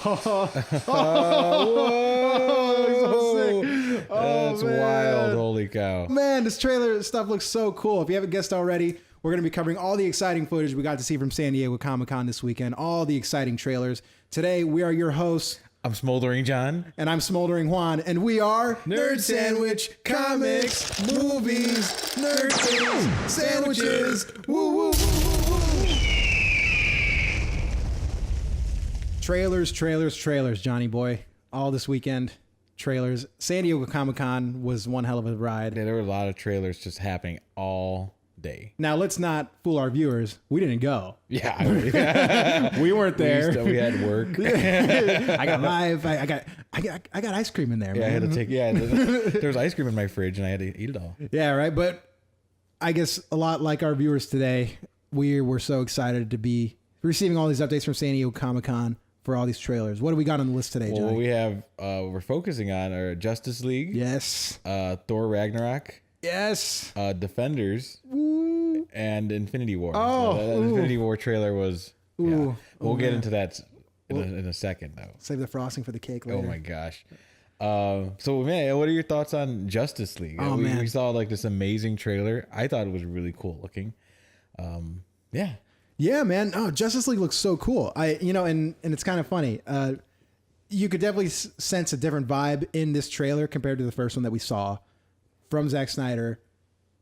So sick. That's wild. Holy cow. Man, this trailer stuff looks so cool. If you haven't guessed already, we're going to be covering all the exciting footage we got to see from San Diego Comic-Con this weekend, all the exciting trailers. Today, we are your hosts. I'm Smoldering John. And I'm Smoldering Juan. And we are Nerd Sandwich, Comics, Movies, Nerd Things, Sandwiches. Woo, woo, woo, woo, woo. Trailers, Johnny boy. All this weekend, trailers. San Diego Comic-Con was one hell of a ride. Yeah, there were a lot of trailers just happening all day. Now, let's not fool our viewers. We didn't go. Yeah. We weren't there. We had work. I got live. I got ice cream in there, man. I had to take, there was ice cream in my fridge and I had to eat it all. Yeah, right. But I guess a lot like our viewers today, we were so excited to be receiving all these updates from San Diego Comic-Con for all these trailers. What do we got on the list today, Johnny? Well, we have, we're focusing on our Justice League. Yes. Thor Ragnarok. Yes. Defenders. Ooh. And Infinity War. Oh, the Infinity War trailer was. Ooh. Yeah. We'll get Man. into that in a second, though. Save the frosting for the cake later. Oh my gosh. So man, what are your thoughts on Justice League? Oh, man. We saw like this amazing trailer. I thought it was really cool looking. Yeah. Yeah, man. Oh, Justice League looks so cool. And it's kind of funny. You could definitely sense a different vibe in this trailer compared to the first one that we saw from Zack Snyder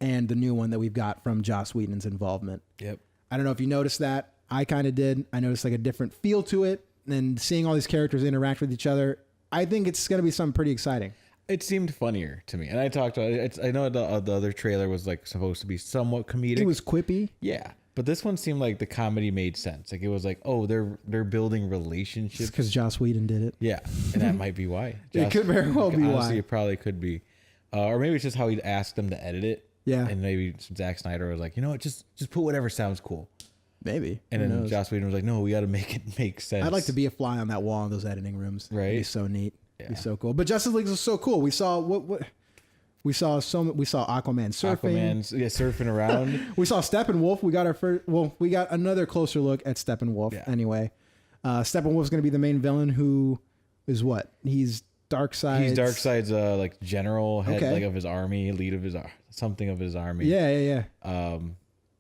and the new one that we've got from Joss Whedon's involvement. Yep. I don't know if you noticed that. I kind of did. I noticed like a different feel to it, and seeing all these characters interact with each other, I think it's going to be something pretty exciting. It seemed funnier to me, and I talked about it. I know the other trailer was like supposed to be somewhat comedic. It was quippy. Yeah, but this one seemed like the comedy made sense. Like it was like, oh, they're building relationships Because Joss Whedon did it. Yeah, and that might be why. It could very well be honestly, why. it probably could be, or maybe it's just how he asked them to edit it. Yeah, and maybe Zack Snyder was like, you know what, just put whatever sounds cool. Maybe. And then Joss Whedon was like, no, we got to make it make sense. I'd like to be a fly on that wall in those editing rooms. Right. It'd be so neat. Yeah. It'd be so cool. But Justice League was so cool. We saw we saw Aquaman surfing. Aquaman's surfing around. We saw Steppenwolf. We got our first. Well, we got another closer look at Steppenwolf. Yeah. Anyway, Steppenwolf's going to be the main villain. Who is what? He's Darkseid. He's Darkseid's like general head, Okay. like of his army, lead of his something of his army. Yeah.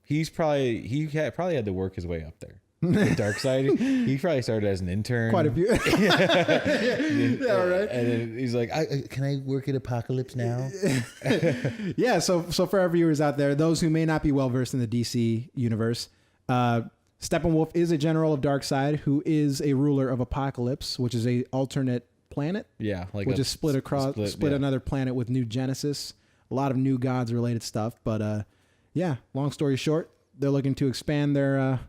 He probably had to work his way up there. With Darkseid, he probably started as an intern. Quite a few. Yeah, right. And then he's like, "Can I work at Apocalypse now?" Yeah. So for our viewers out there, those who may not be well versed in the DC universe, Steppenwolf is a general of Darkseid who is a ruler of Apocalypse, which is a alternate planet. Yeah, like which is split another planet with New Genesis. A lot of new gods related stuff, but yeah. Long story short, they're looking to expand their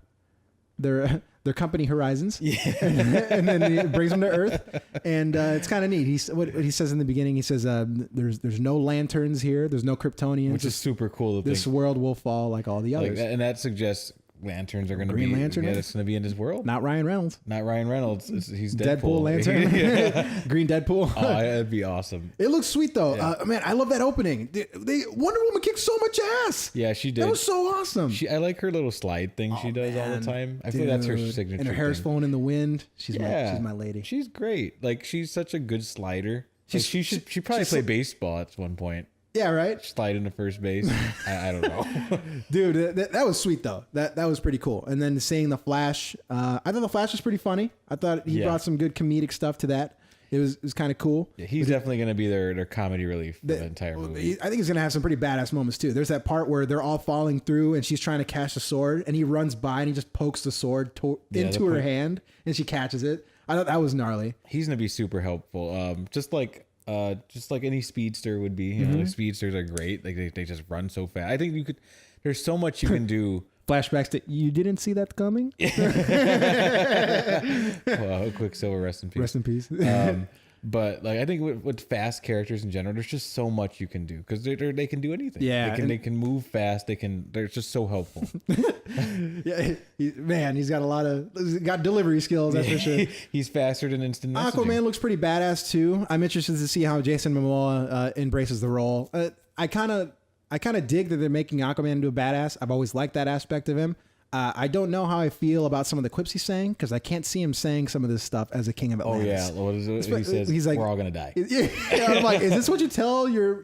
company horizons. Yeah, and then it brings them to Earth, and it's kind of neat. What he says in the beginning. He says, "There's no lanterns here. There's no Kryptonians, which is super cool. This world will fall like all the others." And that suggests lanterns are going to be Green Lantern. Yeah, it's going to be in his world. Not Ryan Reynolds. He's Deadpool lantern. Green Deadpool. Oh, that'd be awesome. It looks sweet though. Yeah. Man, I love that opening. Wonder Woman kicked so much ass. Yeah, she did. That was so awesome. I like her little slide thing she does all the time. I feel that's her signature. And her hair's thing. flowing in the wind. She's my lady. She's great. Like she's such a good slider. She probably played baseball at one point. Yeah, right. Slide into first base. I don't know, dude. That was sweet though. That was pretty cool. And then seeing the Flash, I thought the Flash was pretty funny. I thought he brought some good comedic stuff to that. It was kind of cool. Yeah, he's definitely going to be their comedy relief for the entire movie. I think he's going to have some pretty badass moments too. There's that part where they're all falling through and she's trying to catch the sword and he runs by and he just pokes the sword into her hand and she catches it. I thought that was gnarly. He's going to be super helpful. Just like any speedster would be. You know, the speedsters are great. Like they just run so fast. I think there's so much you can do. Flashbacks to you didn't see that coming. Well, Quicksilver, rest in peace. Rest in peace. But like I think with fast characters in general, there's just so much you can do because they can do anything. Yeah, they can move fast. They're just so helpful. Yeah, he's got delivery skills. That's for sure. He's faster than instant messaging. Aquaman looks pretty badass too. I'm interested to see how Jason Momoa embraces the role. I kind of dig that they're making Aquaman into a badass. I've always liked that aspect of him. I don't know how I feel about some of the quips he's saying because I can't see him saying some of this stuff as a king of Atlantis. Oh yeah, what is it? He says he's like, we're all gonna die. Yeah, I'm like, is this what you tell your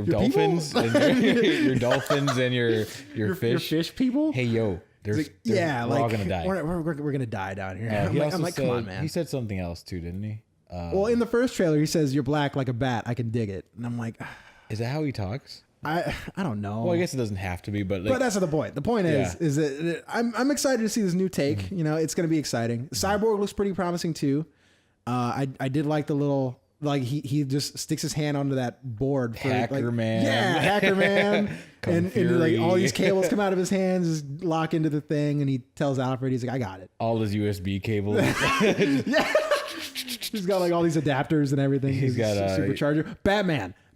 dolphins and your dolphins and your fish? Your fish people? Hey yo, we're all gonna die. We're gonna die down here. I'm like, come on, man. He said something else too, didn't he? Well, in the first trailer, he says you're black like a bat. I can dig it, and I'm like, is that how he talks? I don't know. Well, I guess it doesn't have to be, but that's not the point. The point is that I'm excited to see this new take. Mm-hmm. You know, it's going to be exciting. Cyborg looks pretty promising too. I did like the little he just sticks his hand onto that board. For, Hacker Man. Yeah, Hacker Man. and like all these cables come out of his hands, just lock into the thing, and he tells Alfred, he's like, I got it. All his USB cables. Yeah. He's got like all these adapters and everything. He's got a supercharger.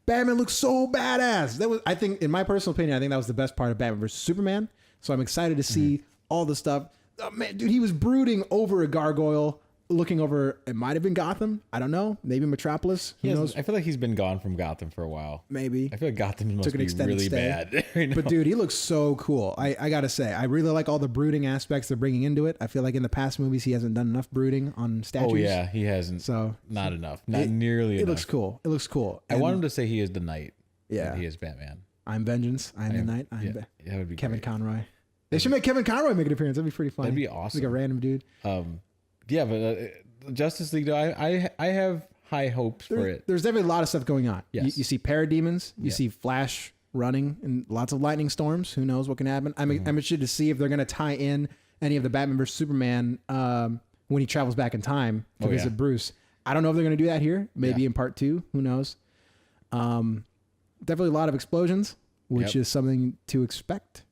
Batman looks so badass. That was, I think, in my personal opinion, I think that was the best part of Batman versus Superman. So I'm excited to see all the stuff. Oh, man, dude, he was brooding over a gargoyle, looking over. It might have been Gotham. I don't know. Maybe Metropolis. Who knows? I feel like he's been gone from Gotham for a while. Maybe. I feel like Gotham must be really bad. Right, but dude, he looks so cool. I gotta say, I really like all the brooding aspects they're bringing into it. I feel like in the past movies, he hasn't done enough brooding on statues. Oh yeah, he hasn't. So not enough. Not nearly enough. It looks cool. It looks cool. I want him to say he is the Knight. Yeah. He is Batman. I'm vengeance. I'm the Knight. That would be Kevin great. Conroy. They should make Kevin Conroy make an appearance. That'd be pretty funny. That'd be awesome. Like a random dude. Yeah, but Justice League, though, I have high hopes for it. There's definitely a lot of stuff going on. Yes. You see parademons. You see Flash running and lots of lightning storms. Who knows what can happen? I'm interested to see if they're going to tie in any of the Batman vs Superman when he travels back in time to visit Bruce. I don't know if they're going to do that here. Maybe in part 2. Who knows? Definitely a lot of explosions, which is something to expect.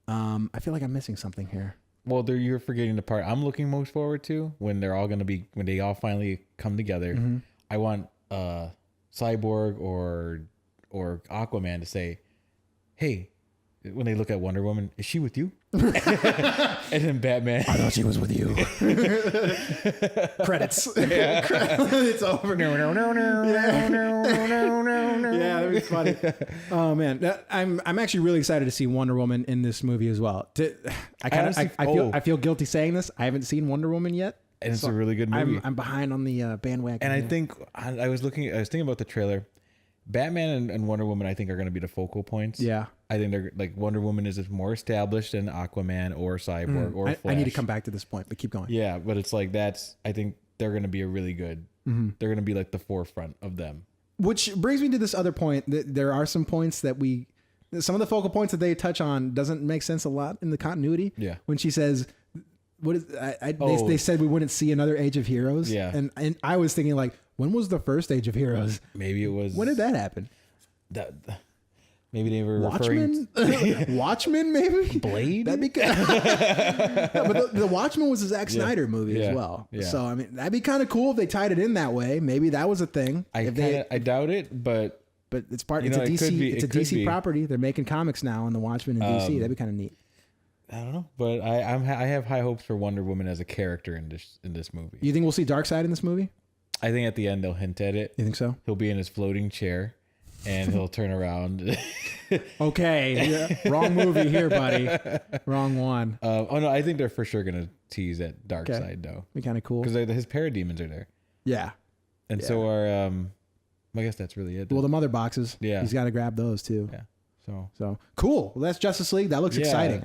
I feel like I'm missing something here. Well, you're forgetting the part I'm looking most forward to when they're all going to be, when they all finally come together. Mm-hmm. I want Cyborg or Aquaman to say, hey, when they look at Wonder Woman, is she with you? And then Batman, I thought she was with you. Credits. It's over. Yeah, that'd be funny. Oh man, I'm actually really excited to see Wonder Woman in this movie as well. I feel guilty saying this. I haven't seen Wonder Woman yet, and it's a really good movie. I'm behind on the bandwagon. And I think I was thinking about the trailer. Batman and Wonder Woman, I think, are going to be the focal points. Yeah. I think they're like Wonder Woman is more established than Aquaman or Cyborg or Flash. I need to come back to this point, but keep going. Yeah, but it's like I think they're going to be a really good. Mm-hmm. They're going to be like the forefront of them. Which brings me to this other point. That there are some points that some of the focal points that they touch on doesn't make sense a lot in the continuity. Yeah. When she says, "What is?" They said we wouldn't see another Age of Heroes. Yeah. And I was thinking like, when was the first Age of Heroes? Maybe it was. When did that happen? Maybe they were Watchmen? Watchmen, maybe? Blade? That'd be good. No, but the Watchmen was a Zack Snyder movie as well. Yeah. So, I mean, that'd be kind of cool if they tied it in that way. Maybe that was a thing. I doubt it, but it's part. It's a DC. It's a DC property. They're making comics now on the Watchmen in DC. That'd be kind of neat. I don't know, but I have high hopes for Wonder Woman as a character in this movie. You think we'll see Darkseid in this movie? I think at the end they'll hint at it. You think so? He'll be in his floating chair. And he'll turn around. Okay. Yeah. Wrong movie here, buddy. Wrong one. Oh, no. I think they're for sure going to tease at Darkseid, though. Be kind of cool. Because his parademons are there. Yeah. And so are... I guess that's really it. Well, the mother boxes. Yeah. He's got to grab those, too. Yeah. So cool. Well, that's Justice League. That looks exciting.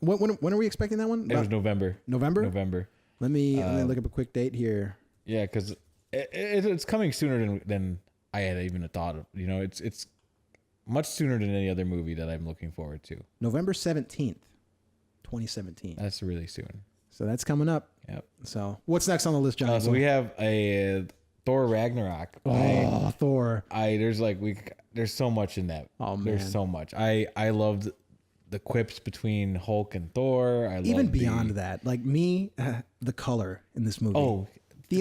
When are we expecting that one? It was November. November? Let me look up a quick date here. Yeah, because it's coming sooner than I had even thought of. It's much sooner than any other movie that I'm looking forward to. November 17th, 2017. That's really soon. So that's coming up. Yep. So what's next on the list, John? So we have a Thor Ragnarok. Oh, Thor. There's so much in that. Oh, man. There's so much. I loved the quips between Hulk and Thor. Even beyond that, like the color in this movie. Oh,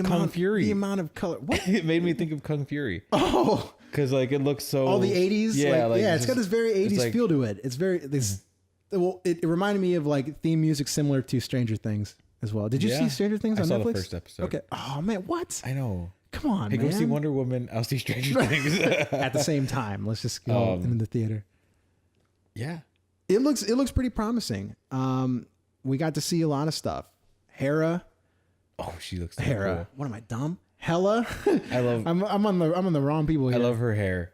Kung Fury. The amount of color. What? It made me think of Kung Fury. Oh. Because it looks so... All the 80s? Yeah, it's got this very 80s feel to it. It's very... Well, it reminded me of theme music similar to Stranger Things as well. Did you see Stranger Things on Netflix? I saw the first episode. Okay. Oh, man, what? I know. Come on, man. Hey, go see Wonder Woman. I'll see Stranger Things. At the same time. Let's just go into the theater. Yeah. It looks pretty promising. We got to see a lot of stuff. Hera. Oh, she looks so Hera. cool. What am I, dumb? Hela. I love. I'm on the wrong people here. I love her hair.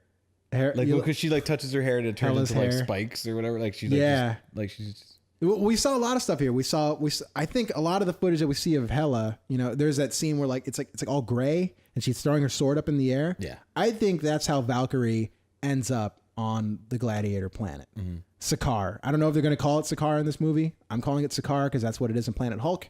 Hair, Like because she like touches her hair and it turns Hela's into like hair. spikes or whatever. Like she's like, Yeah. she's. Just, we saw a lot of stuff here. I think a lot of the footage that we see of Hela, there's that scene where it's like all gray and she's throwing her sword up in the air. Yeah. I think that's how Valkyrie ends up on the Gladiator planet. Mm-hmm. Sakaar. I don't know if they're going to call it Sakaar in this movie. I'm calling it Sakaar because that's what it is in Planet Hulk.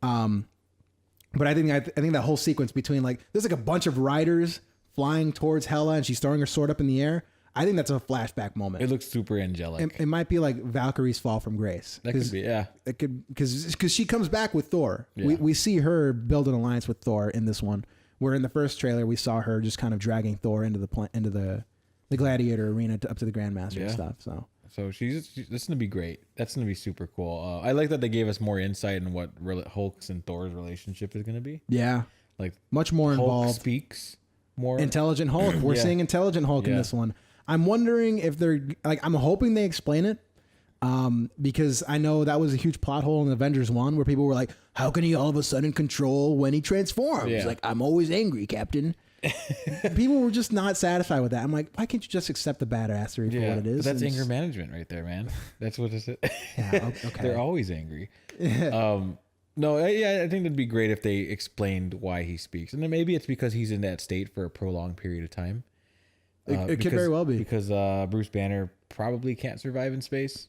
But I think that whole sequence between there's like a bunch of riders flying towards Hela and she's throwing her sword up in the air. I think that's a flashback moment. it looks super angelic. It might be like Valkyrie's fall from grace. That could be, yeah. It could because she comes back with Thor. Yeah. We see her build an alliance with Thor in this one. Where in the first trailer we saw her just kind of dragging Thor into the Gladiator arena up to the Grandmaster and stuff. So this is gonna be great. That's gonna be super cool. I like that they gave us more insight in what Hulk's and Thor's relationship is gonna be. Yeah, Like much more Hulk involved. speaks more. Intelligent Hulk. We're seeing Intelligent Hulk in this one. I'm wondering if they're I'm hoping they explain it. Because I know that was a huge plot hole in Avengers 1 where people were like, how can he all of a sudden control when he transforms? Yeah. Like, I'm always angry, Captain. People were just not satisfied with that. I'm like, why can't you just accept the badassery for what it is? But that's and anger management right there, man. That's what it's. Yeah, okay. They're always angry. No, I think it'd be great if they explained why he speaks, and then maybe it's because he's in that state for a prolonged period of time. It could very well be because Bruce Banner probably can't survive in space.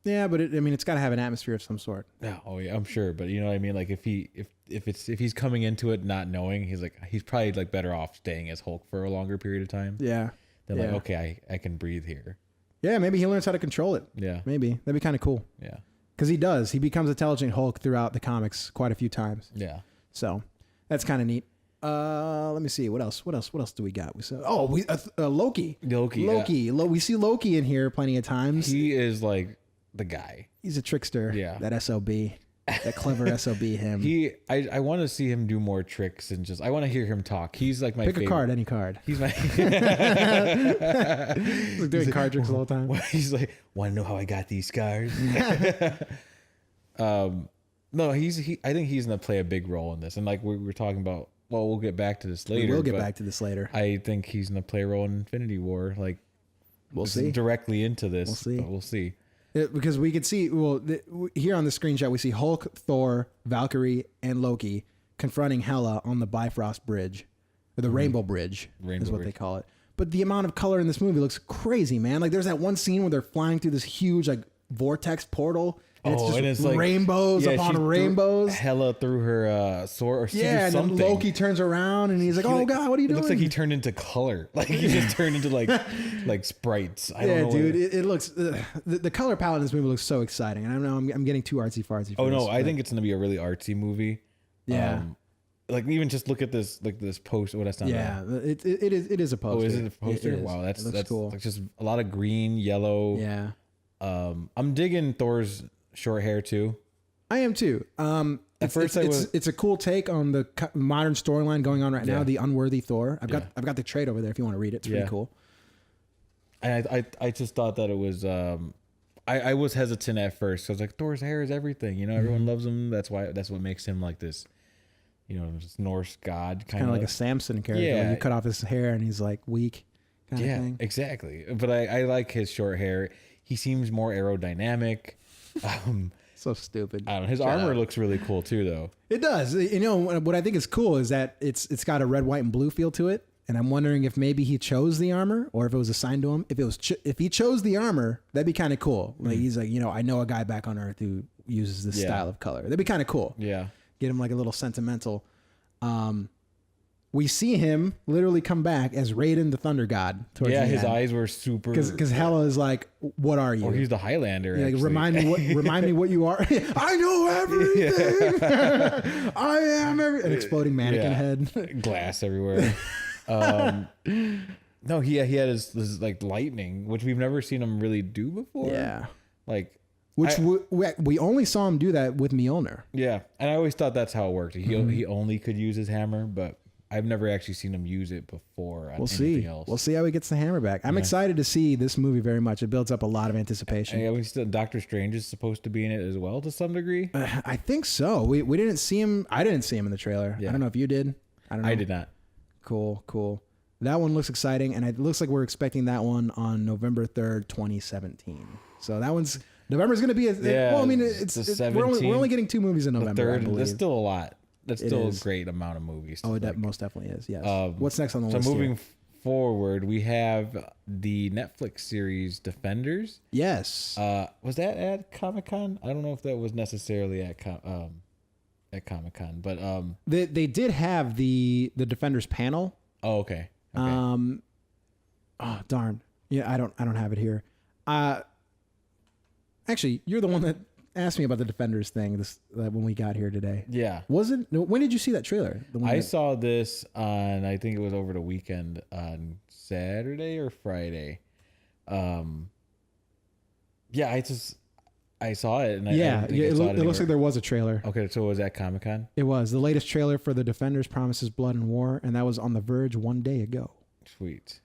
Yeah, but it's got to have an atmosphere of some sort. Oh yeah, I'm sure, but you know what I mean. Like if he's coming into it not knowing, he's probably like better off staying as Hulk for a longer period of time. Yeah, They're like, okay, I can breathe here. Yeah, maybe he learns how to control it. Yeah, maybe that'd be kind of cool. Yeah, because he does. He becomes Intelligent Hulk throughout the comics quite a few times. Yeah, so that's kind of neat. Let me see what else do we got? We saw Loki. Loki. We see Loki in here plenty of times. He is like the guy. He's a trickster. Yeah, that SOB, that clever SOB. Him. I want to see him do more tricks and I want to hear him talk. He's like my pick favorite. a card, any card. He's my. He's doing card tricks the whole time. He's like, want to know how I got these cards? No, I think he's gonna play a big role in this, and like we were talking about. Well, we'll get back to this later. We'll get back to this later. I think he's gonna play a role in Infinity War. Like, we'll see directly into this. We'll see. But we'll see. Because we could see, here on the screenshot, we see Hulk, Thor, Valkyrie, and Loki confronting Hela on the Bifrost Bridge, or the Rainbow Bridge is what they call it. But the amount of color in this movie looks crazy, man. Like there's that one scene where they're flying through this huge like vortex portal. And it's like rainbows upon rainbows. Hela through her sword or something. And then Loki turns around and he's like, "Oh God, what are you doing?" It looks like he turned into color. Like he just turned into like sprites. I don't know, dude. It looks the color palette in this movie looks so exciting. And I know I'm getting too artsy fartsy. Oh no, I think it's gonna be a really artsy movie. Yeah. Like even just look at this poster. What that's not. Yeah, it is a poster. Oh, is it a poster? Wow, that's cool. Like just a lot of green, yellow. Yeah. I'm digging Thor's short hair too. I am too. At first, it's a cool take on the modern storyline going on right now. The unworthy Thor. I've got the trade over there if you want to read it. It's pretty cool. And I just thought that it was. I was hesitant at first. I was like, Thor's hair is everything. You know, everyone loves him. That's what makes him like this. You know, this Norse god kind of like a Samson character. Yeah, like you cut off his hair and he's like weak. Kind of thing. Exactly. But I like his short hair. He seems more aerodynamic. So stupid. I don't know. His armor looks really cool too, though. It does. You know what I think is cool is that it's got a red, white, and blue feel to it. And I'm wondering if maybe he chose the armor or if it was assigned to him. If he chose the armor, that'd be kind of cool. Like he's like, I know a guy back on Earth who uses this style of color. That'd be kind of cool. Yeah. Get him like a little sentimental. We see him literally come back as Raiden the Thunder God. His eyes were super. Because Hela is like, "What are you?" Or he's the Highlander. Yeah, like, remind me what you are. I know everything. I am everything. An exploding mannequin head, glass everywhere. No, he had his like lightning, which we've never seen him really do before. Yeah, like. We only saw him do that with Mjolnir. Yeah, and I always thought that's how it worked. He only could use his hammer, but I've never actually seen him use it before on We'll anything see. else. We'll see how he gets the hammer back. I'm excited to see this movie very much. It builds up a lot of anticipation. And we still Doctor Strange is supposed to be in it as well to some degree. I think so. We didn't see him. I didn't see him in the trailer. Yeah. I don't know if you did. I don't know. I did not. Cool. That one looks exciting, and it looks like we're expecting that one on November 3rd, 2017. So that one's November's going to be well, I mean, we're only getting 2 movies in November. I believe. That's still a lot. That's still a great amount of movies. That most definitely is. Yes. What's next on the list? So moving forward, we have the Netflix series Defenders. Yes. Was that at Comic-Con? I don't know if that was necessarily at Comic-Con, but they did have the Defenders panel. Oh, okay. Oh darn. Yeah, I don't have it here. Actually, you're the one that asked me about the Defenders thing when we got here today. Yeah. Was it? When did you see that trailer? Saw this on, I think it was over the weekend on Saturday or Friday. Yeah, I saw it. And it looks like there was a trailer. Okay, so it was at Comic-Con? It was. The latest trailer for the Defenders promises blood and war, and that was on The Verge one day ago. Sweet.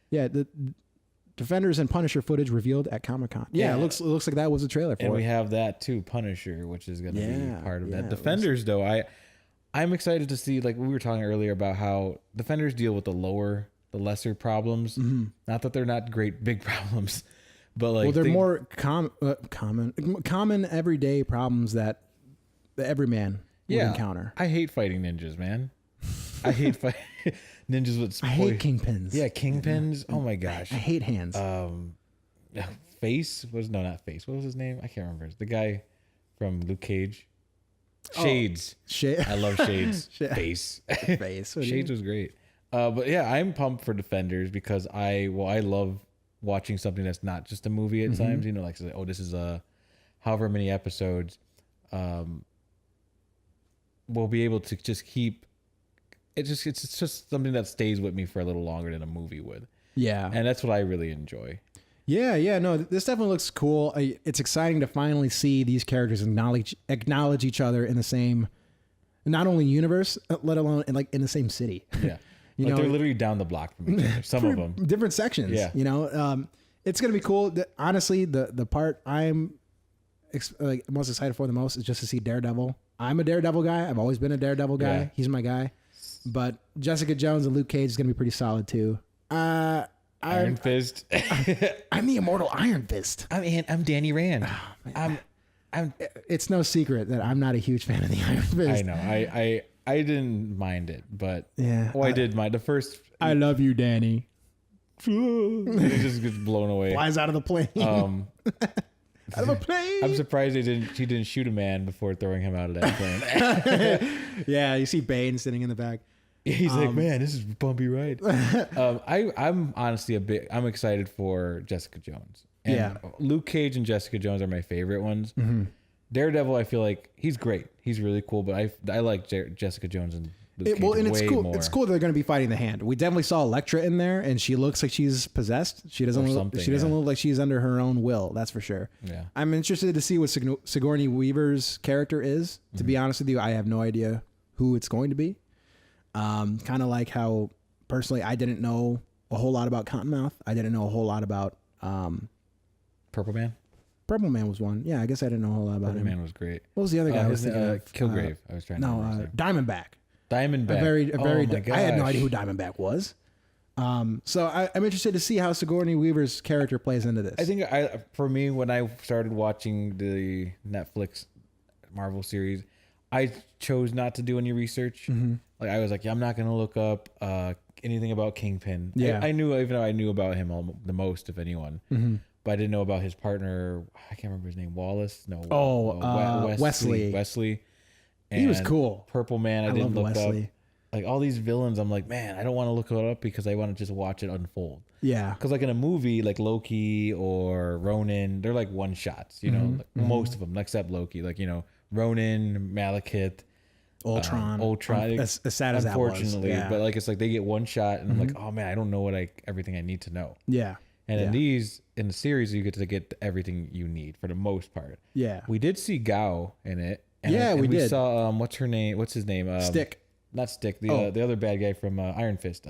Yeah, the Defenders and Punisher footage revealed at Comic-Con. Yeah, it looks like that was a trailer for it. And we have that too, Punisher, which is going to be part of that. Defenders, though, I'm excited to see, like we were talking earlier about how Defenders deal with the lesser problems. Mm-hmm. Not that they're not great big problems, but like they're more common everyday problems that every man would encounter. I hate fighting ninjas, man. I hate fighting ninjas with. I hate kingpins. Yeah, kingpins. Oh my gosh. I hate hands. Face was not Face. What was his name? I can't remember. The guy from Luke Cage. Shades. I love Shades. Face. Shades was great. But yeah, I'm pumped for Defenders because I love watching something that's not just a movie at times. You know, like this is however many episodes. We'll be able to just keep. It's just something that stays with me for a little longer than a movie would. Yeah, and that's what I really enjoy. Yeah, no, this definitely looks cool. It's exciting to finally see these characters acknowledge each other in the same, not only universe, let alone in the same city. Yeah, they're literally down the block from each other. Some of them, different sections. Yeah, it's gonna be cool. Honestly, the part I'm most excited for the most is just to see Daredevil. I'm a Daredevil guy. I've always been a Daredevil guy. Yeah. He's my guy. But Jessica Jones and Luke Cage is gonna be pretty solid too. Iron Fist. I'm the immortal Iron Fist. I'm Danny Rand. I'm. It's no secret that I'm not a huge fan of the Iron Fist. I know. I didn't mind it, but yeah. I did mind the first. I love you, Danny. He just gets blown away. Flies out of the plane. Out of a plane. I'm surprised he didn't shoot a man before throwing him out of that plane. Yeah, you see Bane sitting in the back. He's like, man, this is a bumpy ride. I'm honestly I'm excited for Jessica Jones. And Luke Cage and Jessica Jones are my favorite ones. Mm-hmm. Daredevil, I feel like he's great. He's really cool, but I like Jessica Jones and Luke Cage it's cool. more. It's cool that they're going to be fighting the Hand. We definitely saw Elektra in there, and she looks like she's possessed. She doesn't look like she's under her own will. That's for sure. Yeah. I'm interested to see what Sigourney Weaver's character is. To be honest with you, I have no idea who it's going to be. Kind of like how personally I didn't know a whole lot about Cottonmouth. I didn't know a whole lot about Purple Man. Purple Man was one. Yeah, I guess I didn't know a whole lot about him. Purple Man was great. What was the other guy? Kilgrave. I was trying to remember. Diamondback. Diamondback. I had no idea who Diamondback was. So I'm interested to see how Sigourney Weaver's character plays into this. I think for me, when I started watching the Netflix Marvel series, I chose not to do any research. Mm-hmm. Like I was like, I'm not going to look up anything about Kingpin. Yeah, I knew, even though I knew about him the most, if anyone. Mm-hmm. But I didn't know about his partner. I can't remember his name. Wallace? No. Wesley. And he was cool. Purple Man. I didn't look Wesley. Up. Like all these villains, I'm like, man, I don't want to look it up because I want to just watch it unfold. Yeah. Because like in a movie, like Loki or Ronin, they're like one shots. You know, like most of them, except Loki. Like Ronin, Malekith, Ultron. As sad as that was. Unfortunately, but like it's like they get one shot, and I'm like, oh man, I don't know everything I need to know. Yeah. And in the series, you get to get everything you need for the most part. Yeah. We did see Gao in it. And we did. We saw what's his name? Stick. not Stick. The other bad guy from Iron Fist.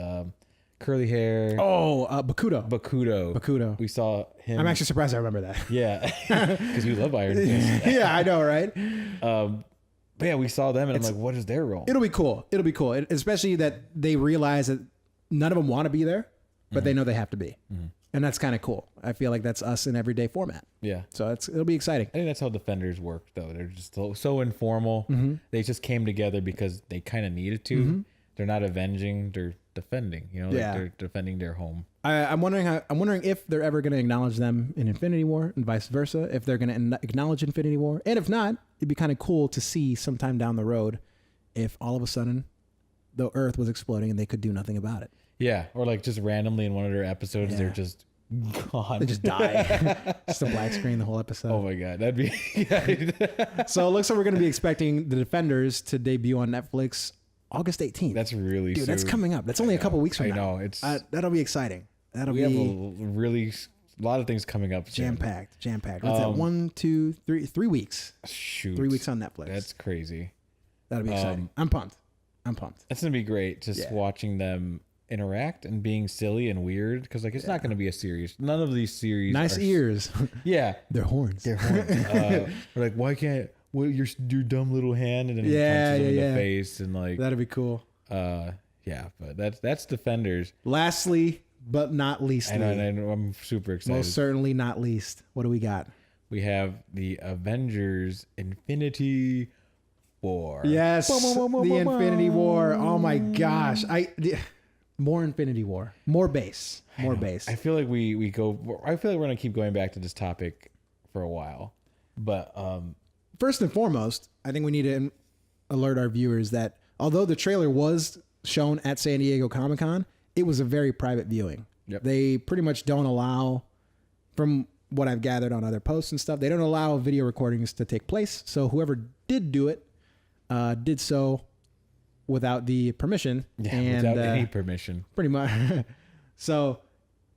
Curly hair. Oh, Bakuto. Bakuto. We saw him. I'm actually surprised I remember that. Yeah, because you love Iron Fist. Yeah, I know, right? But yeah, we saw them, and I'm like, what is their role? It'll be cool. Especially that they realize that none of them want to be there, but they know they have to be. Mm-hmm. And that's kind of cool. I feel like that's us in everyday format. Yeah. So it'll be exciting. I think that's how Defenders work, though. They're just so informal. Mm-hmm. They just came together because they kind of needed to. Mm-hmm. They're not avenging. They're defending. They're defending their home. I'm wondering if they're ever going to acknowledge them in Infinity War and vice versa. If they're going to acknowledge Infinity War, and if not, it'd be kind of cool to see sometime down the road if all of a sudden the Earth was exploding and they could do nothing about it. Yeah, or like just randomly in one of their episodes, they're just gone. They just die. Just a black screen the whole episode. Oh my god, that'd be. So it looks like we're going to be expecting the Defenders to debut on Netflix August 18th. That's really soon. That's coming up. That's only a couple weeks from now. I know it's that'll be exciting. We have a lot of things coming up. Jam packed. What's that? 1, 2, 3 weeks. Shoot, 3 weeks on Netflix. That's crazy. That'll be exciting. I'm pumped. That's gonna be great. Just watching them interact and being silly and weird because it's not gonna be a series. None of these series. Nice ears. Yeah, they're horns. We're like, why can't your dumb little hand and then he punches him in the face and that'd be cool. Yeah, but that's Defenders. Lastly, but not leastly. I know, I'm super excited. Most certainly not least. What do we got? We have the Avengers Infinity War. Yes, the Infinity War. Oh my gosh. More Infinity War. More base. I feel like we're going to keep going back to this topic for a while. But first and foremost, I think we need to alert our viewers that although the trailer was shown at San Diego Comic-Con, it was a very private viewing. Yep. They pretty much don't allow, from what I've gathered on other posts and stuff, they don't allow video recordings to take place. So whoever did do it did so without the permission. Yeah, and, without any permission. Pretty much. So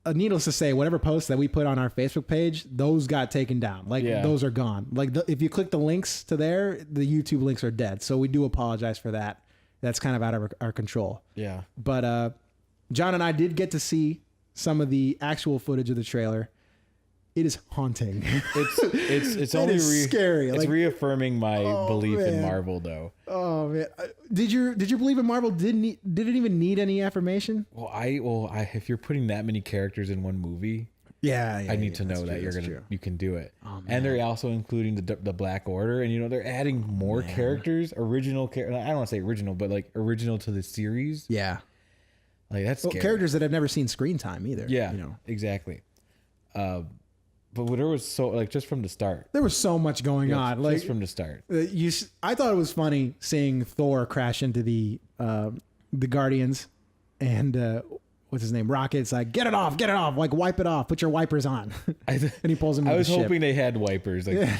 needless to say, whatever posts that we put on our Facebook page, those got taken down. Those are gone. If you click the links to there, the YouTube links are dead. So we do apologize for that. That's kind of out of our control. Yeah. But John and I did get to see some of the actual footage of the trailer. It is haunting. It's only scary. It's reaffirming my belief in Marvel, though. Oh man, did you believe in Marvel? Did it even need any affirmation? Well, if you're putting that many characters in one movie, I need to know that you can do it. Oh, and they're also including the Black Order, and they're adding more characters, original characters. I don't want to say original, but original to the series. Yeah, that's characters that have never seen screen time either. Yeah, exactly. But there was just from the start. There was so much going on. Just from the start. I thought it was funny seeing Thor crash into the Guardians, and what's his name? Rocket's like, get it off, wipe it off, put your wipers on. And he pulls him. I was hoping they had wipers. Yeah.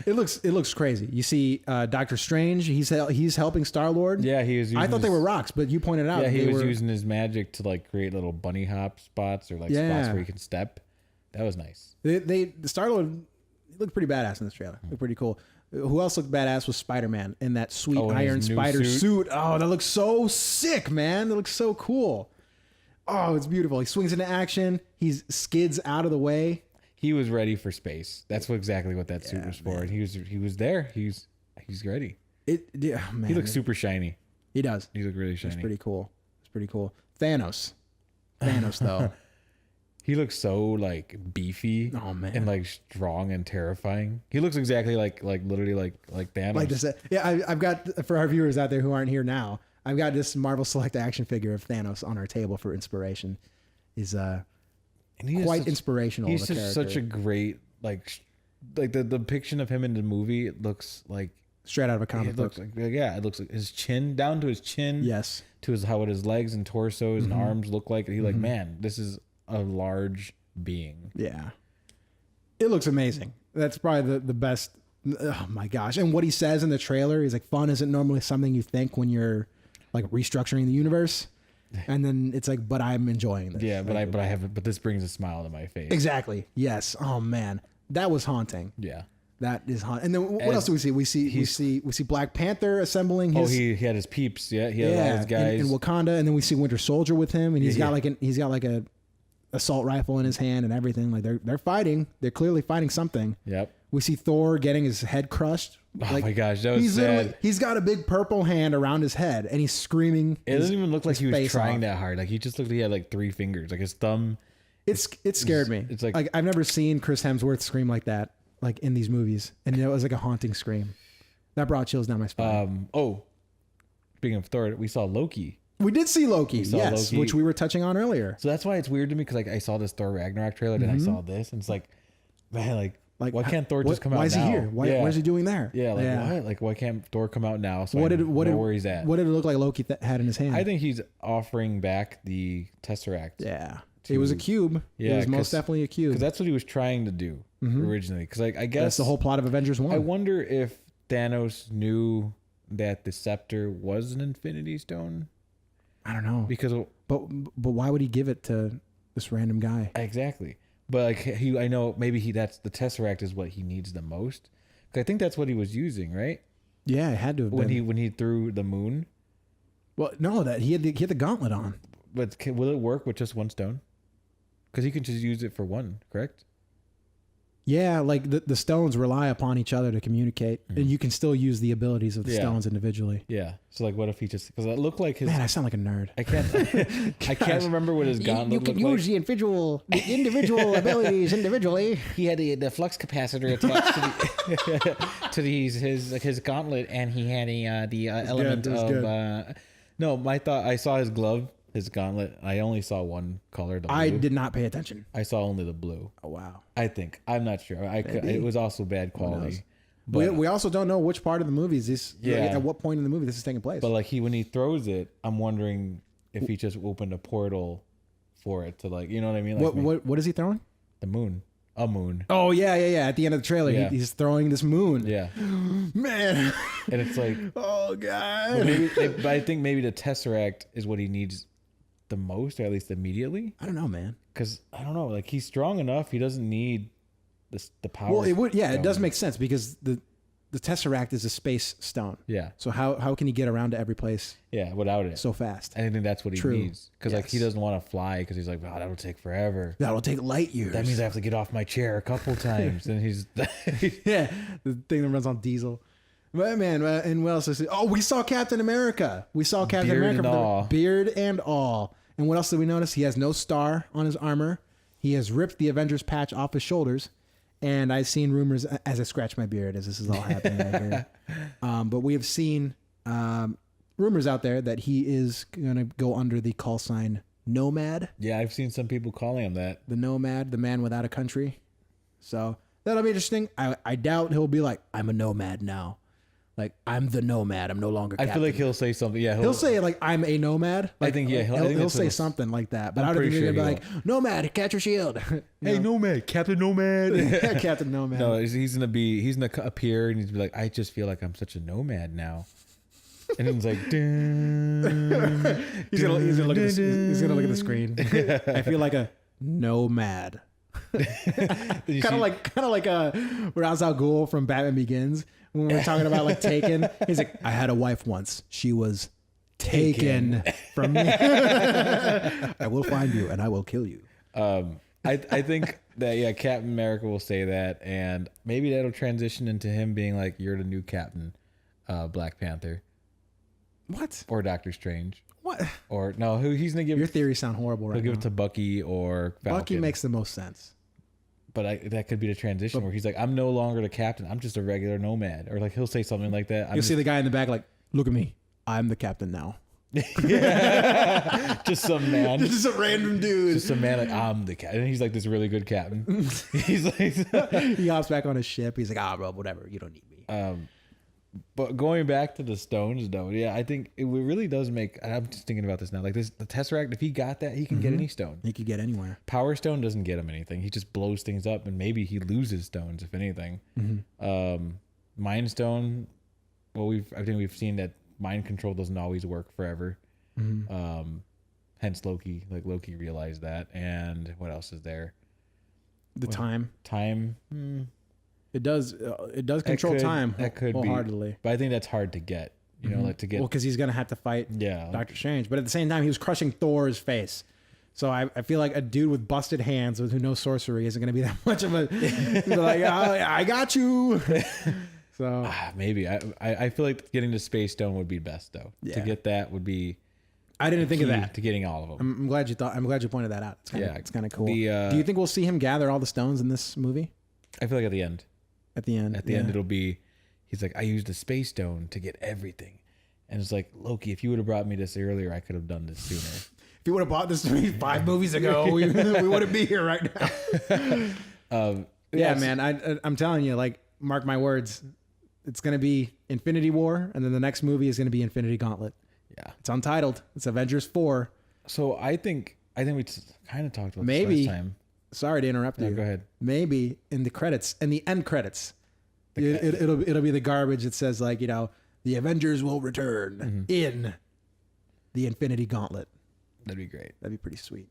It looks crazy. You see, Doctor Strange. He's helping Star-Lord. Yeah, he was. I thought they were rocks, but you pointed out. Yeah, he was using his magic to create little bunny hop spots or spots where he can step. That was nice. The Star-Lord looked pretty badass in this trailer. Looked pretty cool. Who else looked badass was Spider-Man in that sweet Iron Spider suit. Oh, that looks so sick, man. That looks so cool. Oh, it's beautiful. He swings into action. He skids out of the way. He was ready for space. That's exactly what that suit was for. And he was there. He's ready. Man, he looks super shiny. He does. He looked really shiny. It's pretty cool. Thanos though. He looks so beefy, and strong and terrifying. He looks exactly literally like Thanos. I've got, for our viewers out there who aren't here now, I've got this Marvel Select action figure of Thanos on our table for inspiration. He's quite inspirational. He's just such a great the depiction of him in the movie. It looks like straight out of a comic book. It looks like his chin, down to his chin. Yes. To how his legs and torsos and arms look like. He man, this is a large being. Yeah. It looks amazing. That's probably the best. Oh my gosh. And what he says in the trailer, he's like, fun isn't normally something you think when you're restructuring the universe. And then it's like, but I'm enjoying this. Yeah, but this brings a smile to my face. Exactly. Yes. Oh man. That was haunting. Yeah. That is hot. And then what else do we see? We see Black Panther assembling his. He had his peeps. Yeah, he had all his guys in Wakanda, and then we see Winter Soldier with him, and he's got like a assault rifle in his hand and everything. Like they're fighting. They're clearly fighting something. Yep. We see Thor getting his head crushed. Oh my gosh, that was sad. He's got a big purple hand around his head, and he's screaming. It doesn't even look like he was trying that hard. Like he just looked like he had like 3 fingers, like his thumb. It scared me. It's like I've never seen Chris Hemsworth scream like that, like in these movies, and it was like a haunting scream. That brought chills down my spine. Speaking of Thor, we saw Loki. We did see Loki, yes, which we were touching on earlier. So that's why it's weird to me because like I saw this Thor Ragnarok trailer, then I saw this, and it's like, man, like why can't Thor just come out now? Why is he here? Why is he doing there? Yeah, what? Like why can't Thor come out now? So where he's at? What did it look like Loki had in his hand? I think he's offering back the Tesseract. Yeah. It was a cube. Yeah, it was most definitely a cube. Because that's what he was trying to do originally. Because I guess that's the whole plot of Avengers 1. I wonder if Thanos knew that the scepter was an Infinity Stone. I don't know. But why would he give it to this random guy? Exactly. But like I know maybe that's the Tesseract is what he needs the most. Because I think that's what he was using, right? Yeah, it had to have been. When he threw the moon. Well, no, that he had the gauntlet on. But will it work with just one stone? Because he can just use it for one, correct? Yeah, like the stones rely upon each other to communicate, and you can still use the abilities of the stones individually. Yeah. So like, what if he just? Because it looked like his. Man, I sound like a nerd. I can't. I can't remember what his gauntlet. You can use the individual abilities individually. He had the flux capacitor attached to his gauntlet, and he had the element of. No, I saw his glove. His gauntlet. I only saw one color. The blue. I did not pay attention. I saw only the blue. Oh wow! I think I'm not sure. It was also bad quality. But we also don't know which part of the movie is this. Yeah. At what point in the movie this is taking place? But like when he throws it, I'm wondering if he just opened a portal for it to like you know what I mean. Like what is he throwing? The moon. A moon. Oh yeah. At the end of the trailer, he's throwing this moon. Yeah. Man. And it's like, oh god. But I think maybe the Tesseract is what he needs the most, or at least immediately. I don't know, man. Because I don't know, like he's strong enough. He doesn't need the power. Well, it would. Yeah, it does make sense because the Tesseract is a space stone. Yeah. So how can he get around to every place? Yeah, without it so fast. I think that's what he needs because like he doesn't want to fly because he's like, wow, that'll take forever. That'll take light years. That means I have to get off my chair a couple times. And he's yeah, the thing that runs on diesel. But man, and what else? We saw Captain America. We saw Captain America beard and all. And what else did we notice? He has no star on his armor. He has ripped the Avengers patch off his shoulders. And I've seen rumors as I scratch my beard as this is all happening right here. But we have seen rumors out there that he is going to go under the call sign Nomad. Yeah, I've seen some people calling him that. The Nomad, the man without a country. So that'll be interesting. I doubt he'll be like, I'm a nomad now. Like, I'm the nomad. I'm no longer captain. I feel like he'll say something. Yeah, he'll say like, I'm a nomad. Like, I think he'll say something like that. But I don't think he's gonna be like, nomad, catch your shield. Hey, nomad, Captain Nomad. Captain Nomad. No, he's gonna appear and he's gonna be like, I just feel like I'm such a nomad now. And he's like, he's gonna look at the screen. I feel like a nomad. kind of like Ra's al Ghul from Batman Begins when we're talking about like Taken. He's like, I had a wife once. She was taken from me. I will find you and I will kill you. I think that Captain America will say that, and maybe that'll transition into him being like, you're the new Captain Black Panther. What? Or Doctor Strange. What? Or no, he's gonna give your theories sound horrible right now. He'll give it to Bucky or Falcon. Bucky makes the most sense. But that could be the transition where he's like, I'm no longer the captain. I'm just a regular nomad. Or like he'll say something like that. You'll see the guy in the back like, look at me. I'm the captain now. Yeah. Just some man. Just a random dude. Just some man like, I'm the captain. And he's like this really good captain. He's like he hops back on his ship. He's like, bro, whatever. You don't need me. But going back to the stones, though, I think it really does make. I'm just thinking about this now. Like the Tesseract, if he got that, he can get any stone. He could get anywhere. Power Stone doesn't get him anything. He just blows things up, and maybe he loses stones, if anything. Mind Stone. Well, I think we've seen that mind control doesn't always work forever. Hence Loki. Like Loki realized that. And what else is there? Time. It does control time That could wholeheartedly. be. But I think that's hard to get. You know, like to get. Well, because he's gonna have to fight Doctor Strange, but at the same time, he was crushing Thor's face. So I feel like a dude with busted hands who knows sorcery isn't gonna be that much of a. Like, I got you. So maybe I feel like getting the Space Stone would be best though. Yeah. To get that would be. I didn't think of that. To getting all of them. I'm glad you pointed that out. It's kind of cool. Do The, you think we'll see him gather all the stones in this movie? I feel like at the end. At the end, it'll be. He's like, I used the Space Stone to get everything, and it's like, Loki, if you would have brought me this earlier, I could have done this sooner. If you would have bought this to me 5 movies ago, we wouldn't be here right now. Man, I'm telling you, like, mark my words, it's gonna be Infinity War, and then the next movie is gonna be Infinity Gauntlet. Yeah, it's untitled. It's Avengers 4. So I think we kind of talked about maybe this last time. Sorry to interrupt you. Go ahead. Maybe in the end credits, it'll be the garbage that says, like, you know, the Avengers will return in the Infinity Gauntlet. That'd be great. That'd be pretty sweet.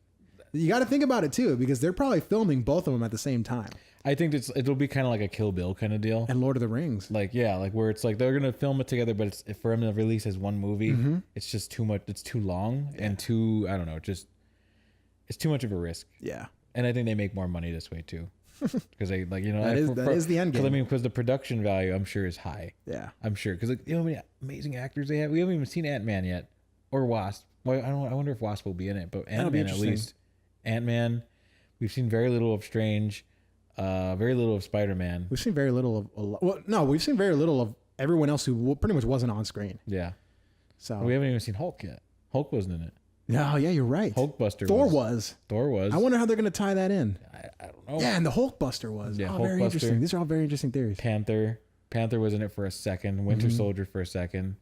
You got to think about it too, because they're probably filming both of them at the same time. I think it'll be kind of like a Kill Bill kind of deal. And Lord of the Rings. Like, yeah, like where it's like they're going to film it together, but it's for them to release as one movie, it's just too much. It's too long and too, I don't know, it's too much of a risk. Yeah. And I think they make more money this way too. Because they, like, you know, that is the end game. I mean, because the production value, I'm sure, is high. Yeah. I'm sure. Because, like, you know how many amazing actors they have? We haven't even seen Ant-Man yet. Or Wasp. Well, I wonder if Wasp will be in it, but Ant-Man at least. Ant-Man. We've seen very little of Strange. Very little of Spider-Man. We've seen very little of we've seen very little of everyone else who pretty much wasn't on screen. Yeah. So we haven't even seen Hulk yet. Hulk wasn't in it. No, yeah, you're right. Hulkbuster Thor was. I wonder how they're going to tie that in. I don't know. Yeah, and the Hulkbuster was. Yeah, very interesting. These are all very interesting theories. Panther was in it for a second. Winter Soldier for a second.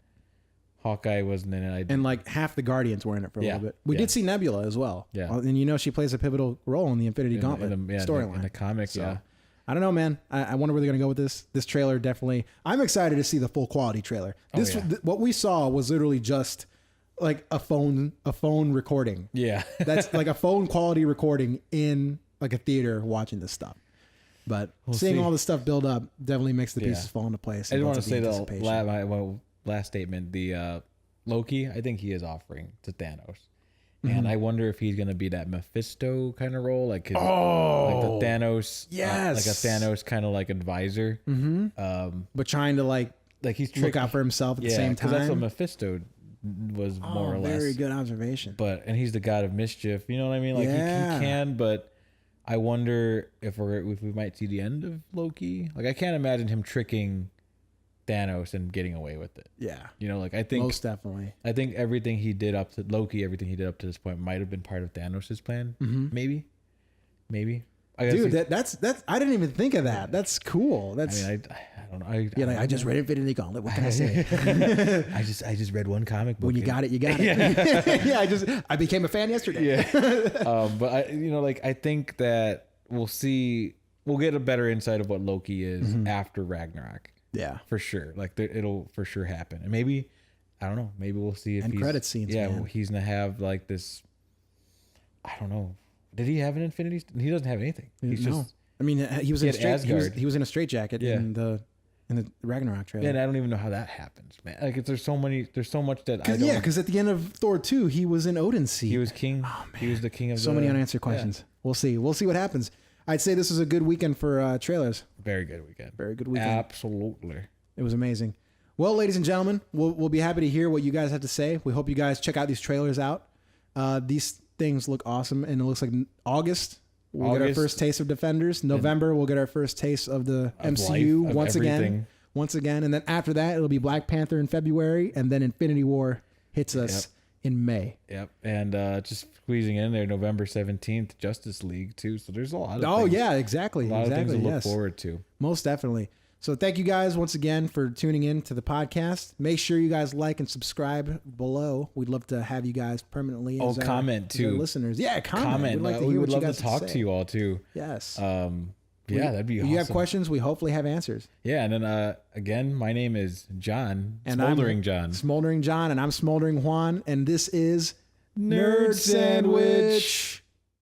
Hawkeye wasn't in it. And like half the Guardians were in it for a little bit. We did see Nebula as well. Yeah. And you know she plays a pivotal role in the Infinity Gauntlet storyline. In the comic, so, I don't know, man. I wonder where they're going to go with this. This trailer definitely. I'm excited to see the full quality trailer. What we saw was literally just like a phone recording. Yeah. That's like a phone quality recording in like a theater watching this stuff. But seeing all this stuff build up definitely makes the pieces fall into place. I didn't want to say the last statement. The Loki, I think he is offering to Thanos. And I wonder if he's going to be that Mephisto kind of role, like the Thanos, like a Thanos kind of like advisor. But trying to like he's look out for himself at the same time. Because that's what Mephisto was more or less. Very good observation. And he's the god of mischief. You know what I mean? Like he can, but I wonder if we might see the end of Loki. Like I can't imagine him tricking Thanos and getting away with it. Yeah. You know, like I think most definitely. I think everything he did up to this point might have been part of Thanos' plan. Maybe. Dude, that's I didn't even think of that. That's cool. That's I don't know. I just read Infinity Gauntlet. What can I say? I just read one comic book. When you got it, you got it. Yeah, I became a fan yesterday. Yeah. But I think that we'll get a better insight of what Loki is after Ragnarok. Yeah, for sure. Like it'll for sure happen, and maybe I don't know. Maybe we'll see if he's credit scenes. Yeah, man. He's gonna have like this. I don't know. Did he have an Infinity? He doesn't have anything. He's just. I mean, he was in a straitjacket in the Ragnarok trailer. Yeah, and I don't even know how that happens, man. Like there's so much that I don't. Yeah, because at the end of Thor 2, he was in Odin's seat. He was king. Oh, man. He was the king of. So many unanswered questions. Yeah. We'll see what happens. I'd say this was a good weekend for trailers. Very good weekend. Very good weekend. Absolutely. It was amazing. Well, ladies and gentlemen, we'll be happy to hear what you guys have to say. We hope you guys check out these trailers out. These things look awesome, and it looks like August we'll get our first taste of Defenders. November we'll get our first taste of the MCU once again, and then after that it'll be Black Panther in February, and then Infinity War hits us in May. Yep, and just squeezing in there, November 17th, Justice League too. So there's a lot of things. Yeah, exactly. A lot of things to look forward to. Most definitely. So thank you guys once again for tuning in to the podcast. Make sure you guys like and subscribe below. We'd love to have you guys permanently as comment too. Listeners. Yeah, comment. We'd like to hear we would what love you guys to talk to you all too. Yes. Yeah, that'd be awesome. You have questions, we hopefully have answers. Yeah, and then again, my name is John, and Smoldering I'm John. Smoldering John, and I'm Smoldering Juan, and this is Nerd Sandwich.